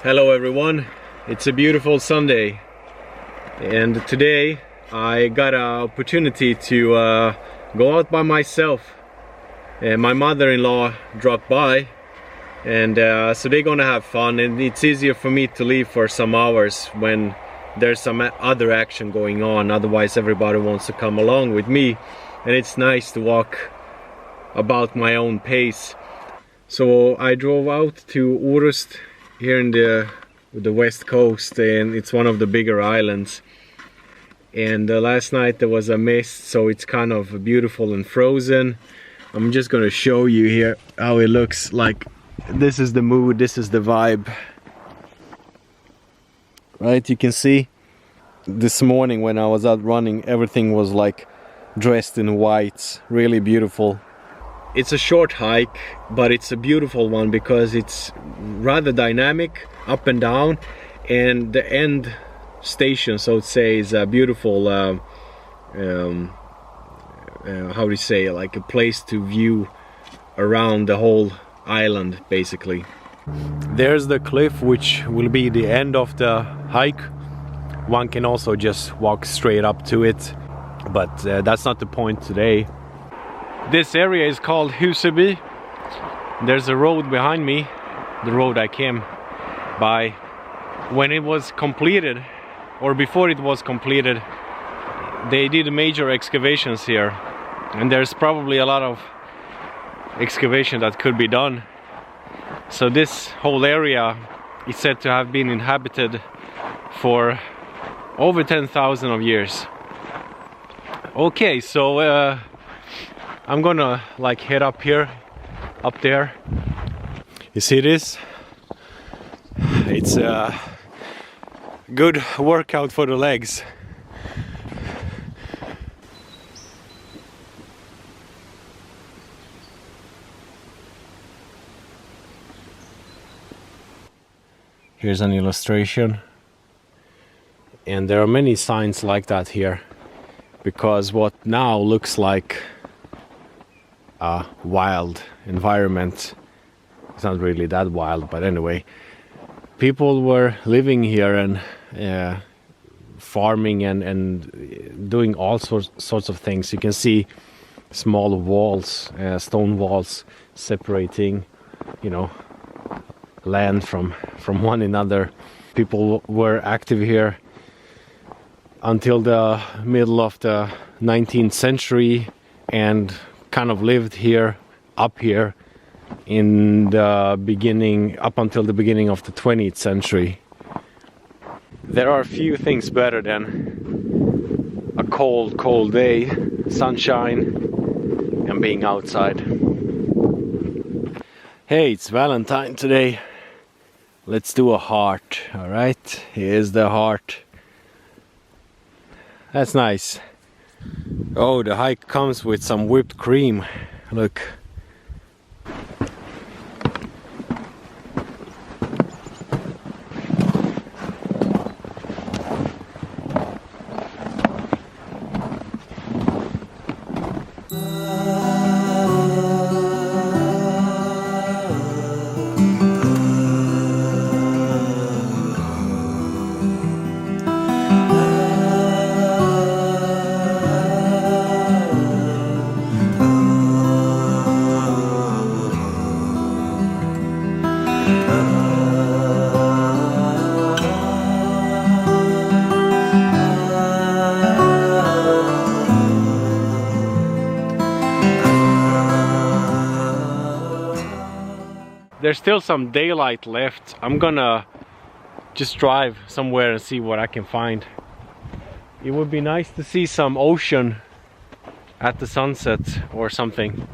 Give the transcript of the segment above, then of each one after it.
Hello everyone, it's a beautiful Sunday and today I got an opportunity to go out by myself. My mother-in-law dropped by and so they're gonna have fun, and it's easier for me to leave for some hours when there's some other action going on. Otherwise everybody wants to come along with me, and it's nice to walk about my own pace. So I drove out to Orust here in the west coast, and it's one of the bigger islands. And last night there was a mist, so it's kind of beautiful and frozen. I'm just gonna show you here how it looks like. This is the mood, this is the vibe. Right, you can see this morning when I was out running, everything was like dressed in white, really beautiful. It's a short hike, but it's a beautiful one because it's rather dynamic, up and down, and the end station, so to say, is a beautiful how do you say, like a place to view around the whole island basically. There's the cliff, which will be the end of the hike. One can also just walk straight up to it, but that's not the point today. This area is called Huseby. There's a road behind me, the road I came by. When it was completed, or before it was completed, they did major excavations here, and there's probably a lot of excavation that could be done. So this whole area is said to have been inhabited for over 10,000 of years. Okay, so I'm gonna like head up here, up there. You see this? It's a good workout for the legs. Here's an illustration, and there are many signs like that here, because what now looks like a wild environment, it's not really that wild, but anyway, people were living here and farming and doing all sorts of things. You can see small walls, stone walls separating, you know, land from one another. People were active here until the middle of the 19th century and kind of lived here, up here, in the beginning, up until the beginning of the 20th century. There are few things better than a cold day, sunshine, and being outside. Hey, it's Valentine today. Let's do a heart, alright? Here's the heart. That's nice. Oh, the hike comes with some whipped cream. Look. There's still some daylight left. I'm gonna just drive somewhere and see what I can find. It would be nice to see some ocean at the sunset or something.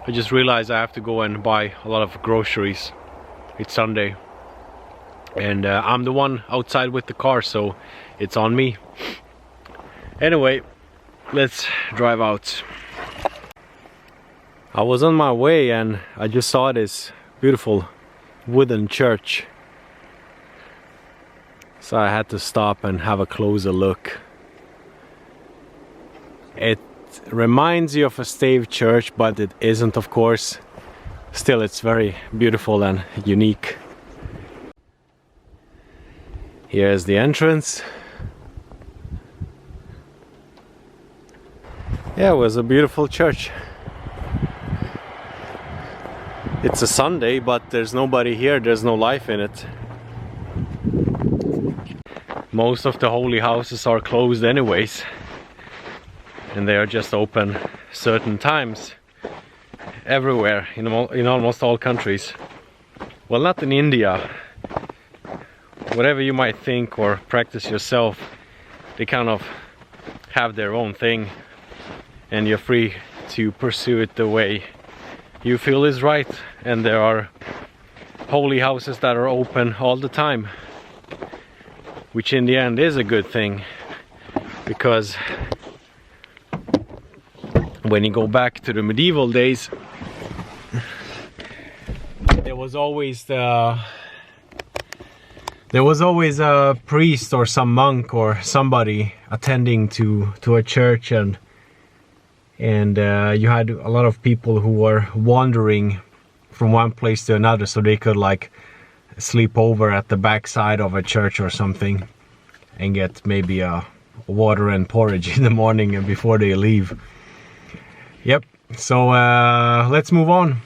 I just realized I have to go and buy a lot of groceries. It's Sunday and I'm the one outside with the car, so it's on me. Anyway, let's drive out. I was on my way and I just saw this beautiful wooden church, so I had to stop and have a closer look. It reminds you of a stave church, but it isn't, of course. Still, it's very beautiful and unique. Here's the entrance. Yeah, it was a beautiful church. It's a Sunday, but there's nobody here, there's no life in it. Most of the holy houses are closed anyways, and they are just open certain times everywhere in almost all countries. Well, not in India. Whatever you might think or practice yourself, they kind of have their own thing, and you're free to pursue it the way you feel is right. And there are holy houses that are open all the time, which in the end is a good thing, because when you go back to the medieval days, there was always a priest or some monk or somebody attending to a church, and you had a lot of people who were wandering from one place to another, so they could like sleep over at the backside of a church or something and get maybe a water and porridge in the morning and before they leave. Yep, so let's move on.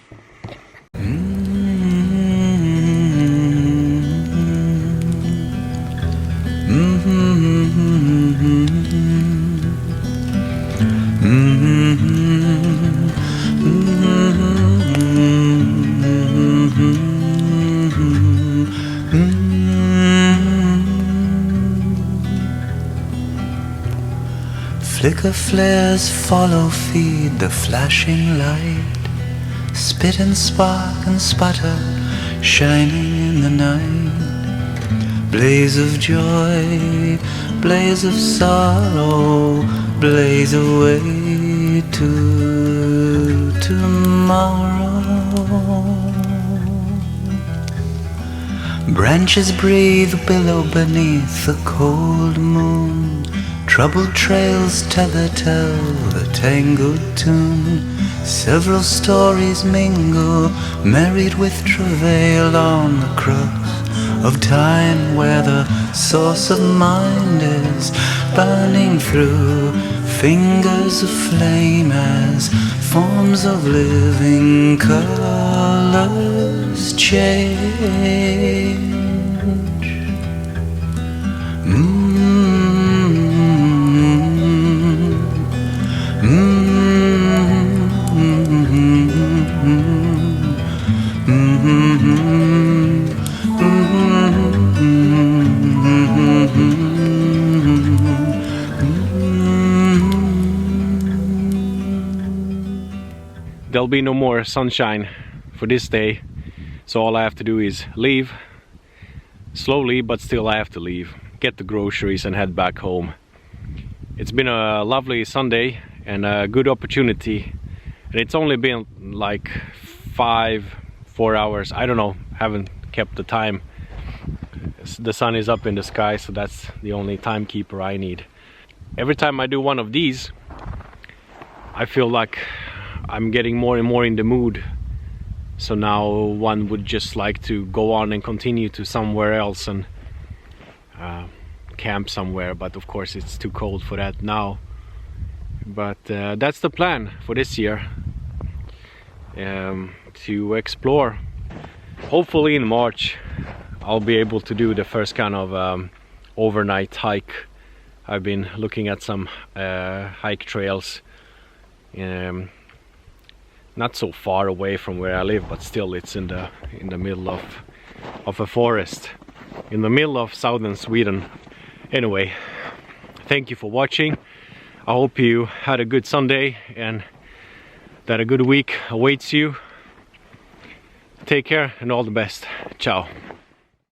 Flicker flares follow, feed the flashing light. Spit and spark and sputter, shining in the night. Blaze of joy, blaze of sorrow, blaze away to tomorrow. Branches breathe, billow beneath the cold moon. Troubled trails tether tell the tangled tune. Several stories mingle, married with travail on the crux of time, where the source of mind is burning through fingers of flame as forms of living colors change. There'll be no more sunshine for this day, so all I have to do is leave slowly, but still I have to leave, get the groceries and head back home. It's been a lovely Sunday and a good opportunity, and it's only been like 4 hours, I don't know, haven't kept the time. The sun is up in the sky, so that's the only timekeeper I need. Every time I do one of these, I feel like I'm getting more and more in the mood. So now one would just like to go on and continue to somewhere else and camp somewhere, but of course it's too cold for that now. But that's the plan for this year, to explore. Hopefully in March I'll be able to do the first kind of overnight hike. I've been looking at some hike trails, not so far away from where I live, but still it's in the middle of a forest, in the middle of southern Sweden. Anyway, thank you for watching. I hope you had a good Sunday and that a good week awaits you. Take care and all the best. Ciao.